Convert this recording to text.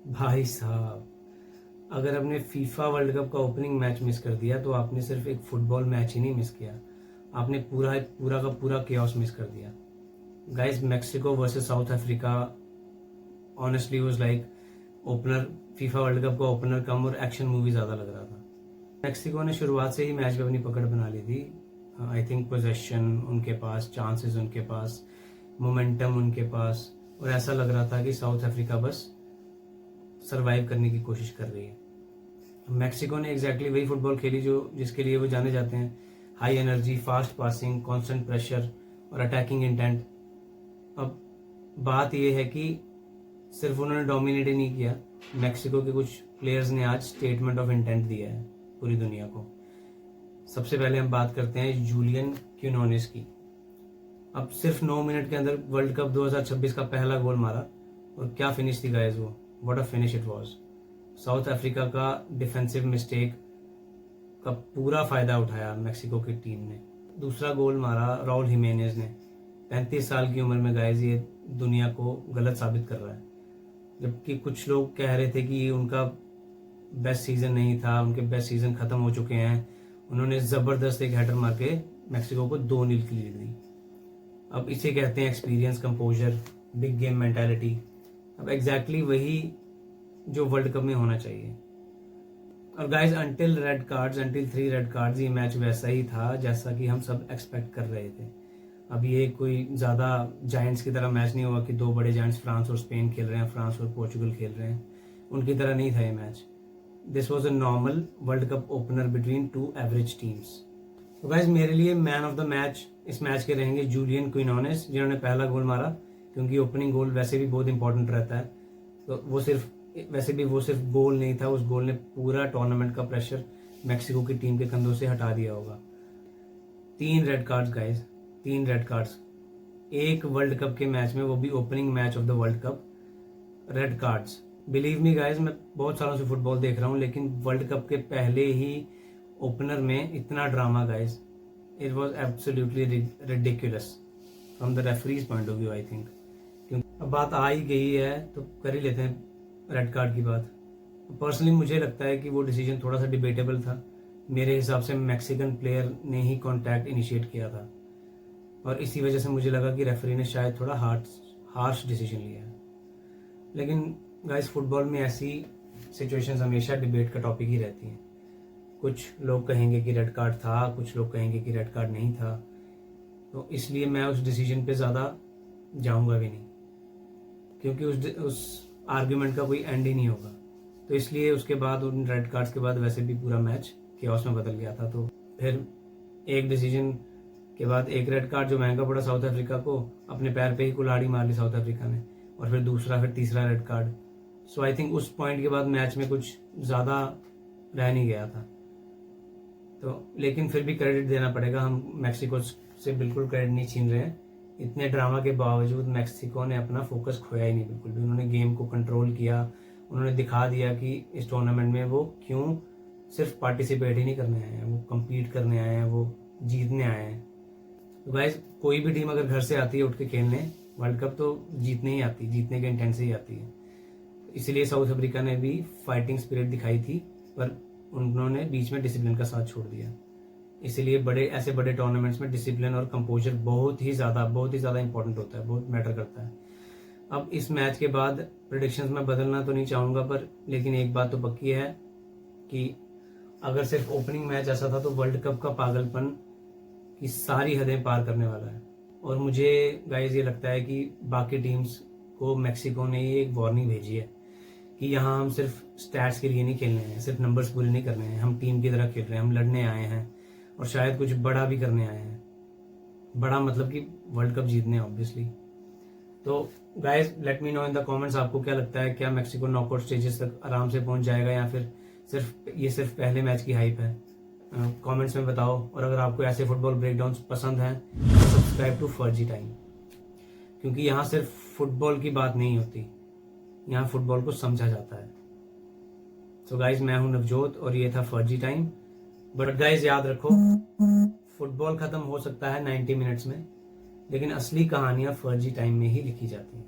भाई साहब, अगर आपने फीफा वर्ल्ड कप का ओपनिंग मैच मिस कर दिया तो आपने सिर्फ एक फुटबॉल मैच ही नहीं मिस किया, आपने पूरा का पूरा केओस मिस कर दिया। Guys, Mexico versus south Africa honestly was like opener, FIFA world cup का ओपनर कम और एक्शन मूवी ज़्यादा लग रहा था। मैक्सिको ने शुरुआत से ही मैच में अपनी पकड़ बना ली थी। आई थिंक पोजेशन उनके पास, चांसेस उनके पास, मोमेंटम उनके पास, और ऐसा लग रहा था कि साउथ अफ्रीका बस सरवाइव करने की कोशिश कर रही है। मैक्सिको ने एग्जैक्टली वही फुटबॉल खेली जो जिसके लिए वो जाने जाते हैं, high energy, fast passing, constant pressure और अटैकिंग इंटेंट। अब बात यह है कि सिर्फ उन्होंने डोमिनेट ही नहीं किया, मैक्सिको के कुछ प्लेयर्स ने आज स्टेटमेंट ऑफ इंटेंट दिया है पूरी दुनिया को। सबसे पहले हम बात करते हैं जूलियन क्विनोनेस की। अब सिर्फ 9 मिनट के अंदर वर्ल्ड कप 2026 का पहला गोल मारा, और क्या फिनिश थी गाइस वो, what a finish it was. South Africa का डिफेंसिव मिस्टेक का पूरा फायदा उठाया मैक्सिको की टीम ने। दूसरा गोल मारा राउल हिमेनेज ने। 35 साल की उम्र में गाइस ये दुनिया को गलत साबित कर रहा है, जबकि कुछ लोग कह रहे थे कि उनका बेस्ट सीजन नहीं था, उनके बेस्ट सीजन खत्म हो चुके हैं। उन्होंने जबरदस्त एक हेडर मार के मैक्सिको को 2-0 की लीड दी। अब इसे कहते हैं experience, composer, big game mentality. अब एग्जैक्टली वही जो वर्ल्ड कप में होना चाहिए। और गाइस, अंटिल 3 रेड कार्ड्स ये मैच वैसा ही था जैसा कि हम सब एक्सपेक्ट कर रहे थे। अब ये कोई ज़्यादा जायंट्स की तरह मैच नहीं हुआ कि दो बड़े जायंट्स फ्रांस और स्पेन खेल रहे हैं, फ्रांस और पोर्चुगल खेल रहे हैं, उनकी तरह नहीं था ये match. This was a normal world cup opener between 2 average teams. तो गाइस, मेरे लिए मैन ऑफ द मैच इस मैच के रहेंगे जूलियन क्विनोनेस, जिन्होंने पहला गोल मारा, क्योंकि ओपनिंग गोल वैसे भी बहुत इंपॉर्टेंट रहता है। तो वो सिर्फ गोल नहीं था, उस गोल ने पूरा टूर्नामेंट का प्रेशर मैक्सिको की टीम के कंधों से हटा दिया होगा। 3 red cards guys, 3 red cards एक वर्ल्ड कप के मैच में, वो भी opening match of the world cup. Red cards, believe me guys, मैं बहुत सालों से फुटबॉल देख रहा हूँ, लेकिन वर्ल्ड कप के पहले ही ओपनर में इतना drama guys, it was absolutely ridiculous from the referees point of view I think. क्योंकि अब बात आ ही गई है तो कर ही लेते हैं रेड कार्ड की बात। पर्सनली मुझे लगता है कि वो डिसीजन थोड़ा सा डिबेटेबल था। मेरे हिसाब से मैक्सिकन प्लेयर ने ही कॉन्टैक्ट इनिशिएट किया था, और इसी वजह से मुझे लगा कि रेफरी ने शायद थोड़ा हार्श डिसीजन लिया है। लेकिन गाइस, फुटबॉल में ऐसी सिचुएशंस हमेशा डिबेट का टॉपिक ही रहती हैं। कुछ लोग कहेंगे कि रेड कार्ड था, कुछ लोग कहेंगे कि रेड कार्ड नहीं था, तो इसलिए मैं उस डिसीजन पे ज़्यादा जाऊंगा भी नहीं, क्योंकि उस आर्ग्यूमेंट का कोई एंड ही नहीं होगा। तो इसलिए उसके बाद, उन रेड कार्ड्स के बाद वैसे भी पूरा मैच केओस में बदल गया था। तो फिर एक डिसीजन के बाद एक रेड कार्ड जो महंगा पड़ा साउथ अफ्रीका को, अपने पैर पे ही कुल्हाड़ी मार ली साउथ अफ्रीका ने, और फिर दूसरा, फिर तीसरा red card. So I think उस पॉइंट के बाद मैच में कुछ ज़्यादा रह नहीं गया था। तो लेकिन फिर भी क्रेडिट देना पड़ेगा, हम मैक्सिको से बिल्कुल क्रेडिट नहीं छीन रहे हैं। इतने ड्रामा के बावजूद मैक्सिको ने अपना फोकस खोया ही नहीं बिल्कुल भी। उन्होंने गेम को कंट्रोल किया, उन्होंने दिखा दिया कि इस टूर्नामेंट में वो क्यों सिर्फ पार्टिसिपेट ही नहीं करने आए हैं, वो कम्पीट करने आए हैं, वो जीतने आए हैं। तो गाइस, कोई भी टीम अगर घर से आती है उठ के खेलने वर्ल्ड कप, तो जीतने ही आती है, जीतने के इंटेंट से ही आती है। इसलिए साउथ अफ्रीका ने भी फाइटिंग स्पिरिट दिखाई थी, पर उन्होंने बीच में डिसिप्लिन का साथ छोड़ दिया। इसीलिए ऐसे बड़े टूर्नामेंट्स में डिसिप्लिन और कंपोजर बहुत ही ज़्यादा इंपॉर्टेंट होता है, बहुत मैटर करता है। अब इस मैच के बाद प्रेडिक्शंस में बदलना तो नहीं चाहूँगा, पर लेकिन एक बात तो पक्की है कि अगर सिर्फ ओपनिंग मैच ऐसा था तो वर्ल्ड कप का पागलपन की सारी हदें पार करने वाला है। और मुझे गाइस ये लगता है कि बाकी टीम्स को मैक्सिको ने ये एक वार्निंग भेजी है कि यहाँ हम सिर्फ स्टैट्स के लिए नहीं खेलने हैं, सिर्फ नंबर्स पूरे नहीं करने हैं, हम टीम की तरह खेल रहे हैं, हम लड़ने आए हैं, और शायद कुछ बड़ा भी करने आए हैं। बड़ा मतलब कि वर्ल्ड कप जीतने ऑब्वियसली। तो guys, let me know in the comments, आपको क्या लगता है, क्या मैक्सिको नॉकआउट स्टेजेस तक आराम से पहुंच जाएगा, या फिर सिर्फ पहले मैच की हाइप है। कमेंट्स में बताओ। और अगर आपको ऐसे फुटबॉल ब्रेकडाउन पसंद हैं तो सब्सक्राइब टू फर्जी टाइम, क्योंकि यहाँ सिर्फ फुटबॉल की बात नहीं होती, यहाँ फुटबॉल को समझा जाता है। सो गाइस, मैं हूं नवजोत और ये था फर्जी टाइम। बट गाइस, याद रखो, फुटबॉल खत्म हो सकता है 90 मिनट्स में, लेकिन असली कहानियां फर्जी टाइम में ही लिखी जाती हैं।